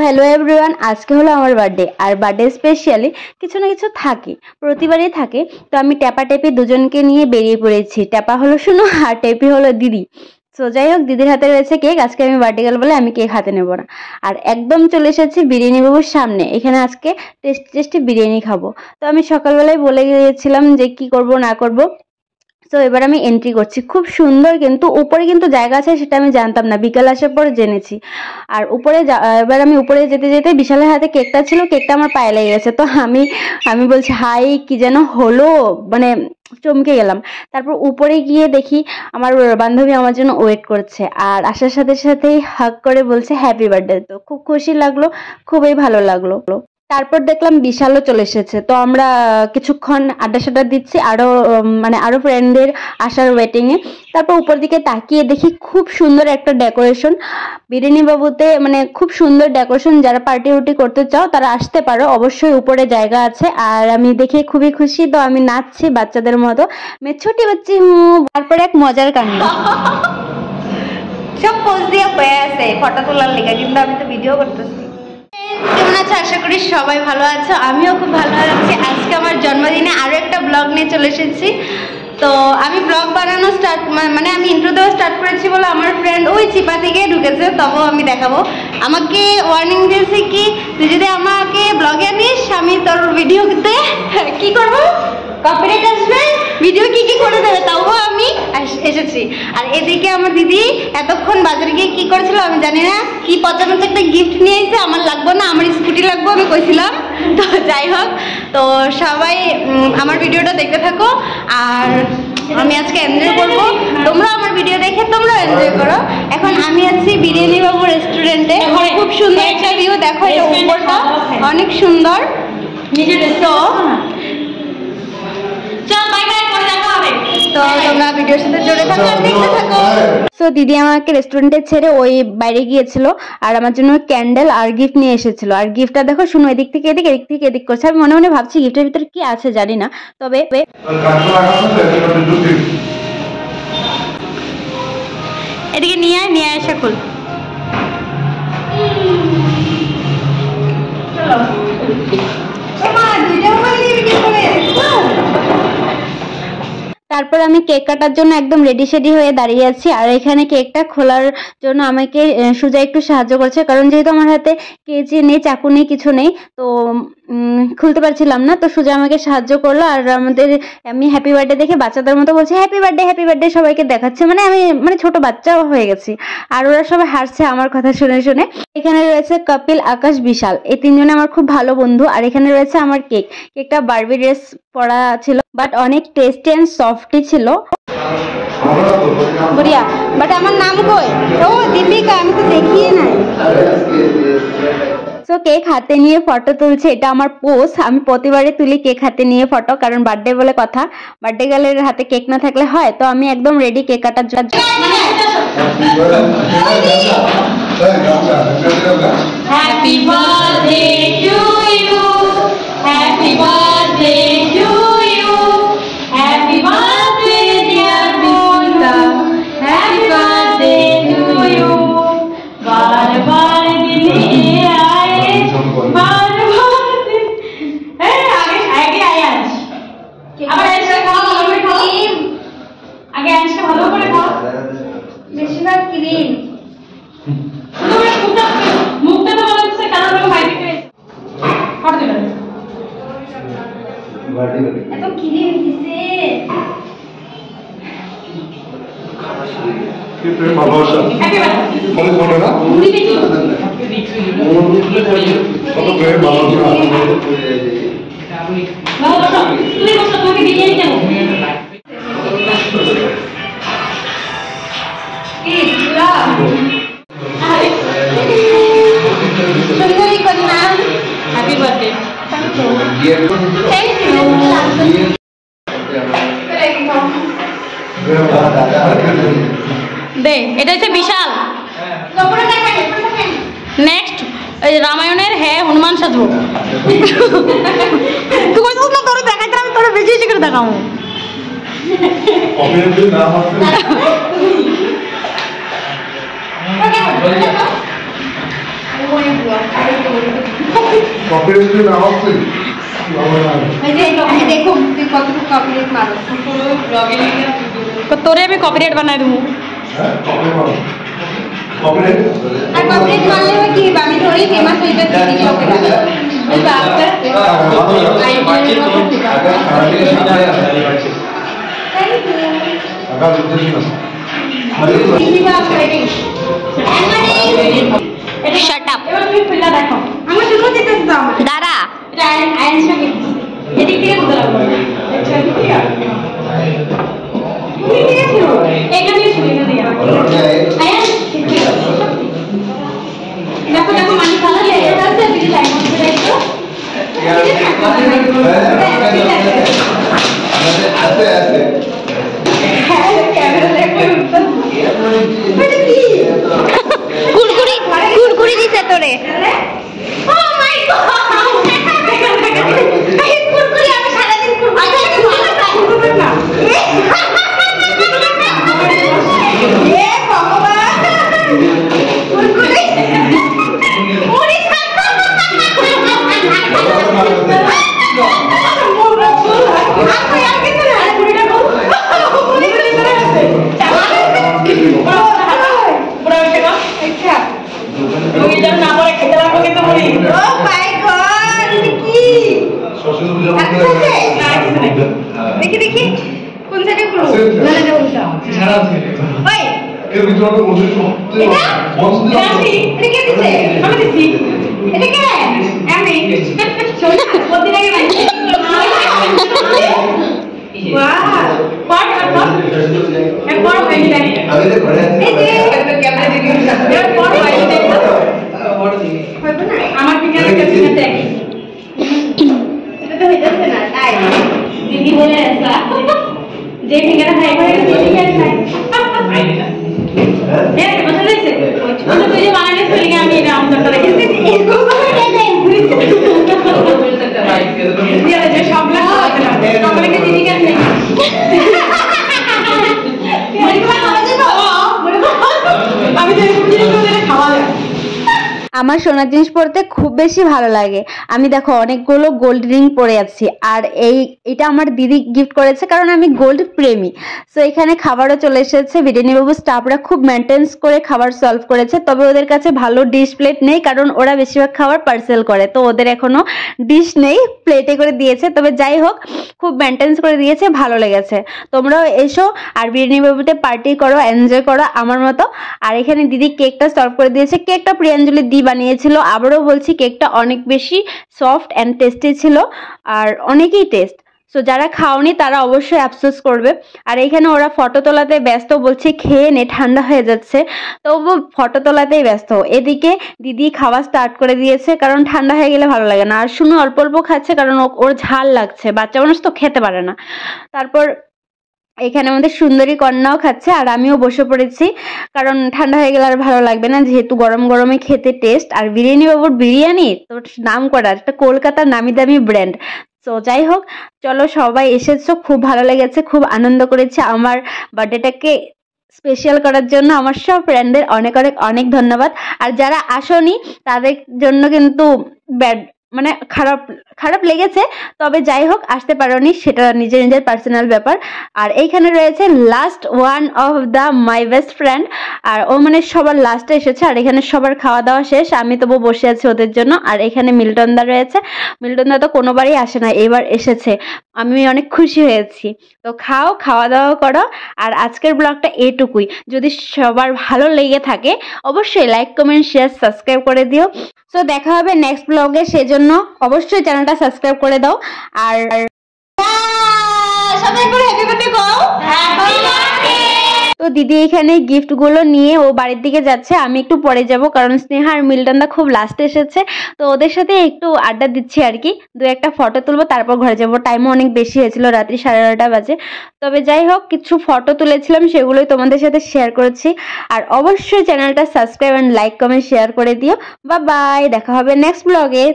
Hello everyone आज के hello आमार बार्डे और बार्डे स्पेशली किछु ना किछु थाके प्रतिबारই থাকে। तो आमी टेपा टेपी दुजोनके निये बेरिये पड़ेछि। टेपा हलो शुनु और टेपी हलो दिदी। सो যাই হোক দিদির হাতে রয়েছে কেক। আজকে আমি বার্থডে গার্ল বলে আমি কেক হাতে নেব না। আর একদম চলে এসেছি বিরিয়ানি বাবুর সামনে। এখানে আজকে টেস্টি বিরিয়ানি খাবো। তো আমি সকালবেলায় বলে গিয়েছিলাম যে কি করব না করব। তো এবার আমি এন্ট্রি করছি। খুব সুন্দর কিন্তু উপরে কিন্তু জায়গা আছে সেটা আমি জানতাম না, বিকাল আসার পর জেনেছি। আর উপরে এবার আমি উপরে যেতে যেতে বিশালের হাতে কেকটা ছিল, কেকটা আমার পায়ে লেগে গেছে। তো আমি বলছি হাই কি যেন হলো, মানে চমকে গেলাম। তারপর উপরে গিয়ে দেখি আমার বান্ধবী আমার জন্য ওয়েট করছে আর আসার সাথে সাথেই হাগ করে বলছে হ্যাপি বার্থডে। তো খুব খুশি লাগলো, খুবই ভালো লাগলো। তারপর দেখলাম বিশালও চলে এসেছে। তো আমরা কিছুক্ষণ আড্ডা সাড্ডা দিচ্ছি আরো ফ্রেন্ডদের আসার ওয়েটিং এ। তারপর উপর দিকে তাকিয়ে দেখি খুব সুন্দর একটা ডেকোরেশন বিরিয়ানি বাবুতে, মানে খুব সুন্দর ডেকোরেশন। যারা পার্টি উটি করতে চাও তারা আসতে পারো, অবশ্যই উপরে জায়গা আছে। আর আমি দেখে খুবই খুশি। তো আমি নাচছি বাচ্চাদের মতো, मैं छोटी बच्ची हूँ। তারপর এক মজার কাণ্ড, সব পোজ দিয়ে হয়ে আছে ফটো তোলার লেগে, কিন্তু আমি তো ভিডিও করতেছি। কেমন আছো? আশা করি সবাই ভালো আছো, আমিও খুব ভালো আছি। আজকে আমার জন্মদিনে আরো একটা ব্লগ নিয়ে চলে এসেছি। তো আমি ব্লগ বানানো মানে আমি ইন্ট্রো দেওয়া স্টার্ট করেছি বলে আমার ফ্রেন্ড ওই চিপা থেকে ঢুকেছে, তবুও আমি দেখাবো। আমাকে ওয়ার্নিং দিয়েছে কি তুই যদি আমাকে ব্লগে আনিস আমি তোর ভিডিওতে কি করবো, কপিরাইট আসবে, ভিডিও কি করে দেবে, তাও আমি এসেছি। আর এদিকে আমার দিদি এতক্ষণ বাজারে গিয়ে কি করেছিল আমি জানি না, কি 95 একটা গিফট নিয়ে এসেছে। আমার লাগবে না, আমার স্কুটি লাগবে আমি কইছিলাম। তো যাই হোক, তো সবাই আমার ভিডিওটা দেখতে থাকো আর আমি আজকে এনজয় করবো। তোমরা আমার ভিডিও দেখে তোমরা এনজয় করো। এখন আমি আছি বিরিয়ানি বাবু রেস্টুরেন্টে। খুব সুন্দর একটা ভিউ, দেখো এটা উপরটা অনেক সুন্দর। তো তোমরা ভিডিওর সাথে জুড়ে থাকো আর দেখতে থাকো। সো দিদি আমাকে রেস্টুরেন্টে ছেড়ে ওই বাইরে গিয়েছিল আর আমার জন্য ক্যান্ডেল আর গিফট নিয়ে এসেছিল। আর গিফটটা দেখো শুনো, এদিক থেকে এদিক, এদিক থেকে এদিক করছে। আমি মনে মনে ভাবছি গিফটের ভিতরে কি আছে জানি না, তবে এদিকে নিয়ে আসা খুল। তারপর আমি কেক কাটার জন্য একদম রেডি শেডি হয়ে দাঁড়িয়ে আছি। আর এখানে কেকটা খোলার জন্য আমাকে সুজা একটু সাহায্য করছে, কারণ যেহেতু আমার হাতে কেচি নেই, চাকু নেই, কিছু নেই, তো খুলতে পারছিলাম না। তো সুজা আমাকে সাহায্য করলো। আর আমি হ্যাপি বার্থডে দেখে বাচ্চাদের মতো বলছি হ্যাপি বার্থডে সবাইকে দেখাচ্ছে, আমি ছোট বাচ্চাও হয়ে গেছি। আর ওরা সবাই হাসছে আমার কথা শুনে শুনে। এখানে রয়েছে কপিল, আকাশ, বিশাল, এই তিনজনে আমার খুব ভালো বন্ধু। আর এখানে রয়েছে আমার কেকটা বারবি ড্রেস পরা ছিল, বাট অনেক টেস্টি অ্যান্ড সফটি ছিল। বড়িয়া, বাট আমার নাম কই? ও দীপিকা, আমি তো দেখিয়ে নাই। তো কেক হাতে নিয়ে ফটো তুলছে, এটা আমার পোস্ট। আমি প্রতিবারে তুলি কেক হাতে নিয়ে ফটো, কারণ বার্থডে বলে কথা, বার্থডে গার্লের হাতে কেক না থাকলে হয়। তো আমি একদম রেডি কেক কাটার জন্য। Happy birthday to you, happy birthday to you, happy birthday dear Binda, happy birthday to you. বারবার দিনে আয়ে, বারবার আগে আয়াজ, আবার এসে খাওয়া ভালো করে খাও, আগে আজকে ভালো করে খাও, বেশিরভাগ ক্রিম। মুখটা তো ভালো হচ্ছে, কারণ আমি বাইরে করে ফটো দিলাম, এত ক্রিম দিছে। কি প্রেম ভালোবাসা খালি ফটো না, মুড়ি দেখি কত প্রেম ভালোবাসা। ভালোবাসা তুমি বসো, তোমাকে বিরিয়ানি দেবো। সুন্দরী কন্যা, হ্যাপি বার্থডে। Thank you. দে, এটা হচ্ছে বিশাল। নেক্সট ওই রামায়ণের হ্যাঁ হনুমান সাজবো। তুই কইছিস না তোর দেখাইতে, আমি তোর বেশি বেশি করে দেখাবো। কপিরাইট কি না হচ্ছে এই দেখো তুই কতটুকু কপিরাইট মারো পুরো ব্লগে লিখে তো তোরে আমি কপিরাইট বানাই দেবো। হ্যাঁ কপিরাইট আর কপিরাইট মারলে হয় কি আমি ধরেই ফেমাস হয়ে যাচ্ছি টিকটকে ওই বাচ্চা Shut up. দাঁড়া। দেখো দেখো মানে ভালো লেগে যাচ্ছে দিদি টাইম করে একটু আছে আছে কুরকুরি কুরকুরি দিছে তোরে। ও মাই গড এই কুরকুরি আমি সারা দিন কুরকুরি না এ ভগবান কুরকুরি ওরে দেখি দেখি কোন সাইডে করব না না উল্টা ছাড়া আছে ওই এর ভিতরে একটা ওষুধ সত্যি বন্ধ এটা কে দিছে আমি দিছি এটা কে আমি শোন প্রতিদিন আগে মানে বাহ পাট পাট এক বড় হয়ে যায় আগে যে ঘরে আছে এই যে ক্যামেরা দিকে এক বড় হয়ে যায় বড় দিকে হবে না আমার ফিঙ্গারে ক্যামেরা দেখ এটা তো হইছে না তাই দিদি বলে আসা যে ফিঙ্গারে হাই করে দিদি কে খায় এ পছন্দ হয়েছে ছোট তুই যে বানালে চলে গিয়ে আমি এটা আমদারটা রেখেছি এরকম করে দেয় দিয়ে যে সব লাগা আমাকে দিদি কেন নেই আমি যে জিনিসগুলো খাওয়া যায়। আমার সোনার জিনিস পরতে খুব বেশি ভালো লাগে। আমি দেখো অনেকগুলো গোল্ড রিং পরে আছি, আর এটা আমার দিদি গিফট করেছে কারণ আমি গোল্ড প্রেমী। সো এখানে খাবারও চলে এসেছে। বিরিয়ানি বাবু স্টাফরা খুব মেনটেন্স করে খাবার সলভ করেছে, তবে ওদের কাছে ভালো ডিশ প্লেট নেই কারণ ওরা বেশিরভাগ খাবার পার্সেল করে, তো ওদের এখনো ডিশ নেই, প্লেটে করে দিয়েছে। তবে যাই হোক খুব মেনটেন্স করে দিয়েছে, ভালো লেগেছে। তোমরাও এসো আর বিরিয়ানি বাবুতে পার্টি করো, এনজয় করো আমার মতো। আর এখানে দিদি কেকটা সার্ভ করে দিয়েছে। কেকটা প্রিয়াঞ্জলি দি বানিয়েছিল। আবারও বলছি কেকটা অনেক বেশি সফট অ্যান্ড টেস্টি ছিল, আর অনেকই টেস্ট। সো যারা খাওনি তারা অবশ্যই আফসোস করবে। আর এখানে ওরা ফটো তোলাতে ব্যস্ত, বলছে খেয়ে নে ঠান্ডা হয়ে যাচ্ছে, তবু ফটো তোলাতেই ব্যস্ত। এদিকে দিদি খাওয়া স্টার্ট করে দিয়েছে কারণ ঠান্ডা হয়ে গেলে ভালো লাগে না। আর শুনো অল্প অল্প খাচ্ছে কারণ ওর ঝাল লাগছে, বাচ্চা মানুষ তো খেতে পারে না। তারপর এখানে আমাদের সুন্দরী কন্যাও খাচ্ছে, আর আমিও বসে পড়েছি কারণ ঠান্ডা হয়ে গেলে আর ভালো লাগবে না, যেহেতু গরম গরমে খেতে টেস্ট। আর বিরিয়ানি বাবুর বিরিয়ানি তো নাম করা, একটা কলকাতার নামি দামি ব্র্যান্ড। তো যাই হোক চলো, সবাই এসেছো, খুব ভালো লেগেছে, খুব আনন্দ করেছে। আমার বার্থডেটাকে স্পেশাল করার জন্য আমার সব ফ্রেন্ডদের অনেক অনেক অনেক ধন্যবাদ। আর যারা আসনি তাদের জন্য কিন্তু মানে খারাপ লেগেছে, তবে যাই হোক আসতে পারোনি সেটা নিজের নিজের পার্সোনাল ব্যাপার। আর এইখানে রয়েছে last one of the my best friend, আর ও মানে সবার লাস্টে এসেছে। আর এখানে সবার খাওয়া দাওয়া শেষ, আমি তবু বসে আছি ওদের জন্য। আর এখানে মিল্টনদা রয়েছে, মিল্টনদা তো কোনোবারই আসে না, এবার এসেছে, আমি অনেক খুশি হয়েছি। তো খাওয়া দাওয়া করো। আর আজকের ব্লগটা এটুকুই। যদি সবার ভালো লেগে থাকে অবশ্যই লাইক কমেন্ট শেয়ার সাবস্ক্রাইব করে দিও। সো দেখা হবে নেক্সট ব্লগে, সেজন্য অবশ্যই চ্যানেলটা সাবস্ক্রাইব করে দাও। আর সবাই করে হ্যাপি বার্থডে গাও, হ্যাপি বার্থডে। তো দিদি এখানে গিফট গুলো নিয়ে ও বাড়ির দিকে যাচ্ছে, আমি একটু পরে যাব কারণ স্নেহা আর মিল্টনদা খুব লাস্টে এসেছে। তো ওদের সাথে একটু আড্ডা দিচ্ছি আর কি, দু একটা ফটো তুলবো তারপর ঘরে যাবো। টাইমও অনেক বেশি হয়েছিল, রাত্রি 9:30 বাজে। তবে যাই হোক কিছু ফটো তুলেছিলাম, সেগুলোই তোমাদের সাথে শেয়ার করেছি। আর অবশ্যই চ্যানেলটা subscribe and like comment share করে দিও। বাই বাই, দেখা হবে নেক্সট ব্লগে।